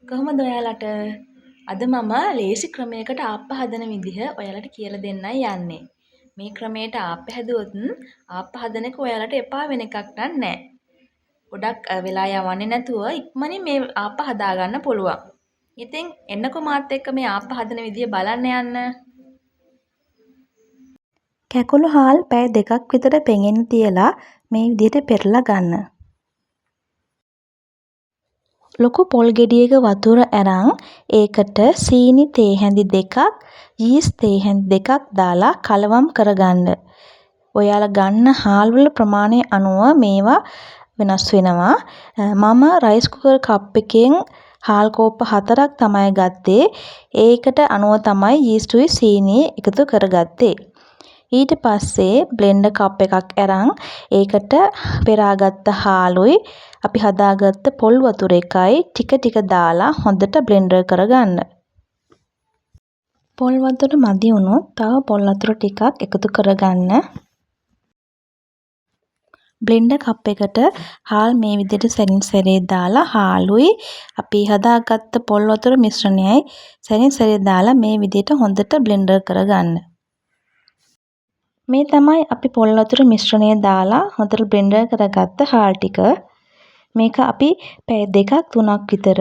කොහොමද ඔයාලට? අද මම ලේසි ක්‍රමයකට ආප්ප හදන විදිහ ඔයාලට කියලා දෙන්නයි යන්නේ. මේ ක්‍රමයට ආප්ප හැදුවොත් ආප්ප හදන එක ඔයාලට එපා වෙන එකක් නෑ. ගොඩක් වෙලා යවන්නේ නැතුව ඉක්මනින් මේ ආප්ප හදාගන්න පුළුවන්. ඉතින් එන්නකෝ මාත් එක්ක මේ ආප්ප හදන විදිය බලන්න යන්න. කැකුළු හාල් පැය 2ක් විතර පෙඟෙන්න තියලා මේ විදිහට පෙරලා ගන්න. ලොකු පොල් ගෙඩියක වතුර අරන් ඒකට සීනි තේ හැඳි 2ක් යීස් තේ හැඳි 2ක් දාලා කලවම් කරගන්න. ඔයාලා ගන්න හාල් වල ප්‍රමාණය අනුව මේවා වෙනස් වෙනවා. මම රයිස් කුකර් කප් එකෙන් හාල් කෝප්ප 4ක් තමයි ගත්තේ. ඒකට අනුව තමයි යීස්ටුයි සීනි එකතු කරගත්තේ. ඊට පස්සේ බ්ලෙන්ඩර් කප් එකක් අරන් ඒකට පෙරාගත්ත හාලුයි අපි හදාගත්ත පොල් වතුර එකයි ටික ටික දාලා හොඳට බ්ලෙන්ඩර් කරගන්න. පොල් වතුර මදි වුණොත් තව පොල් වතුර ටිකක් එකතු කරගන්න. බ්ලෙන්ඩර් කප් එකට හාල් මේ විදිහට සැරින් සැරේ දාලා හාලුයි අපි හදාගත්ත පොල් වතුර මිශ්‍රණයයි සැරින් සැරේ දාලා මේ විදිහට හොඳට බ්ලෙන්ඩර් කරගන්න. මේ තමයි අපි පොල් වතුර මිශ්‍රණය දාලා හොඳට බ්ලෙන්ඩර් කරගත්ත හාල් ටික. මේක අපි පැය 2ක් 3ක් විතර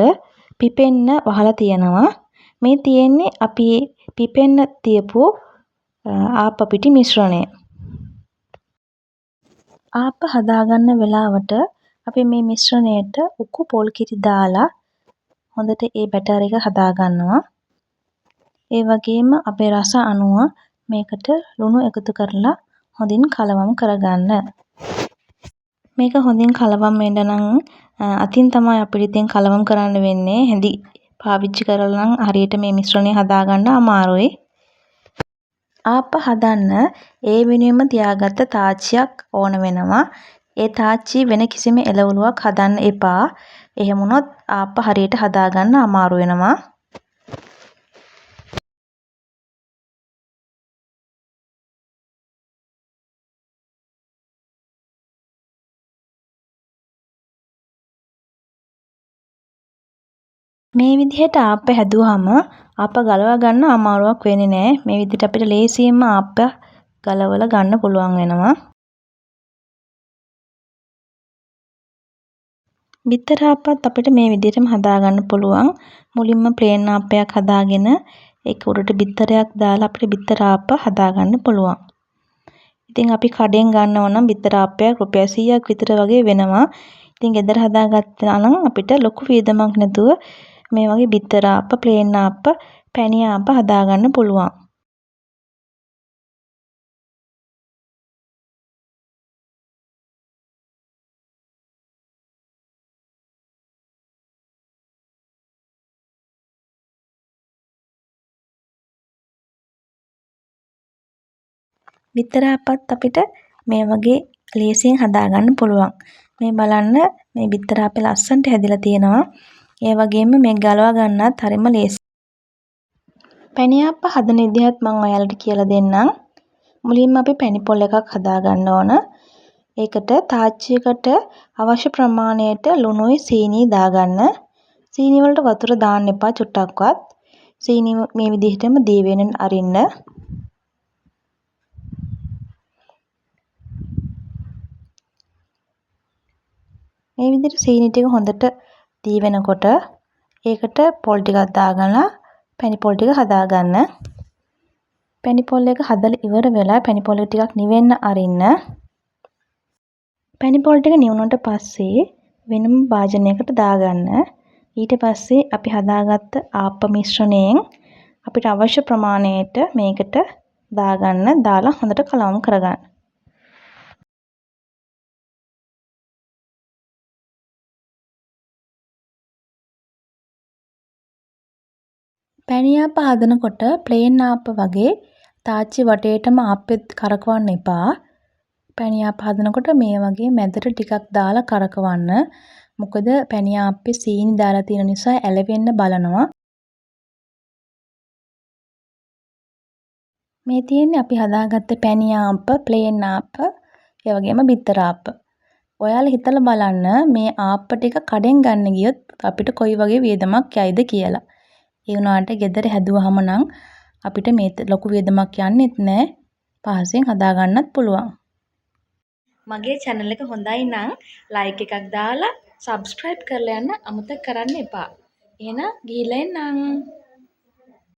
පිපෙන්න වහලා තියෙනවා. මේ තියෙන්නේ අපි පිපෙන්න තියපු ආප්ප පිටි මිශ්‍රණය. ආප්ප හදාගන්න වෙලාවට අපි මේ මිශ්‍රණයට උකු පොල් කිරි දාලා හොඳට ඒ බැටර් එක හදාගන්නවා. ඒ වගේම අපේ රස අනුව මේකට ලුණු එකතු කරලා හොඳින් කලවම් කරගන්න. මේක හොඳින් කලවම් වෙන්න නම් අතින් තමයි අපිට ඉතින් කලවම් කරන්න වෙන්නේ. හැඳි පාවිච්චි කරලා නම් හරියට මේ මිශ්‍රණය හදාගන්න අමාරුයි. ආප්ප හදන්න ඒ වෙනුවෙන්ම තියාගත්ත තාච්චියක් ඕන වෙනවා. ඒ තාච්චිය වෙන කිසිම එළවලුවක් හදන්න එපා. එහෙම වුණොත් ආප්ප හරියට හදාගන්න අමාරු වෙනවා. මේ විදිහට ආප්ප හැදුවාම ආප්ප ගලවා ගන්න අමාරුවක් වෙන්නේ නැහැ. මේ විදිහට අපිට ලේසියෙන්ම ආප්ප ගලවලා ගන්න පුළුවන් වෙනවා. බිත්තර ආප්පත් අපිට මේ විදිහටම හදාගන්න පුළුවන්. මුලින්ම ප්ලේන් ආප්පයක් හදාගෙන ඒක උඩට බිත්තරයක් දාලා අපිට බිත්තර ආප්ප හදාගන්න පුළුවන්. ඉතින් අපි කඩෙන් ගන්නව නම් බිත්තර ආප්පයක් රුපියල් 100ක් විතර වගේ වෙනවා. ඉතින් ගෙදර හදාගත්තා නම් අපිට ලොකු වියදමක් නැතුව මේ වගේ බිත්තර ආප්ප, ප්ලේන් ආප්ප, පැණි ආප්ප හදාගන්න පුළුවන්. බිත්තර ආප්පත් අපිට මේ වගේ ලේසියෙන් හදාගන්න පුළුවන්. මේ බලන්න මේ බිත්තර ආප්පේ ලස්සනට හැදිලා තියෙනවා. ඒ වගේම මේක ගලවා ගන්නත් හරිම ලේසියි. පැණි ආප්ප හදන විදිහත් මම ඔයාලට කියලා දෙන්නම්. මුලින්ම අපි පැණි පොල් එකක් හදාගන්න ඕන. ඒකට තාච්චියකට අවශ්‍ය ප්‍රමාණයට ලුණුයි සීනියි දාගන්න. සීනි වලට වතුර දාන්න එපා චුට්ටක්වත්. සීනි මේ විදිහටම දී වෙන අරින්න. මේ විදිහට සීනි ටික හොඳට දී වෙනකොට ඒකට පොල් ටිකක් දාගන්න පැණි පොල් ටික හදාගන්න. පැණි පොල් එක හදලා ඉවර වෙලා පැණි පොල් එක ටිකක් නිවෙන්න අරින්න. පැණි පොල් ටික නිවුනට පස්සේ වෙනම භාජනයකට දාගන්න. ඊට පස්සේ අපි හදාගත්ත ආප්ප මිශ්‍රණයෙන් අපිට අවශ්‍ය ප්‍රමාණයට මේකට දාගන්න. දාලා හොඳට කලවම් කරගන්න. පැණි ආප්ප හදනකොට ප්ලේන් ආප්ප වගේ තාච්චි වටේටම ආප්පෙත් කරකවන්න එපා. පැණි ආප්ප හදනකොට මේ වගේ මැදට ටිකක් දාලා කරකවන්න. මොකද පැණි ආප්පේ සීනි දාලා තියෙන නිසා ඇලවෙන්න බලනවා. මේ තියෙන්නේ අපි හදාගත්ත පැණි ආප්ප, ප්ලේන් ආප්ප, ඒ වගේම බිත්තර ආප්ප. ඔයාලා හිතලා බලන්න මේ ආප්ප ටික කඩෙන් ගන්න ගියොත් අපිට කොයි වගේ වියදමක් යයිද කියලා. ඒ වුණාට ගෙදර හැදුවාම නම් අපිට මේ ලොකු වියදමක් යන්නෙත් නෑ. පහසෙන් හදා ගන්නත් පුළුවන්. මගේ channel එක හොඳයි නම් like එකක් දාලා subscribe කරලා යන්න අමතක කරන්න එපා. එහෙනම් ගිහිල්ලා එන්නම්.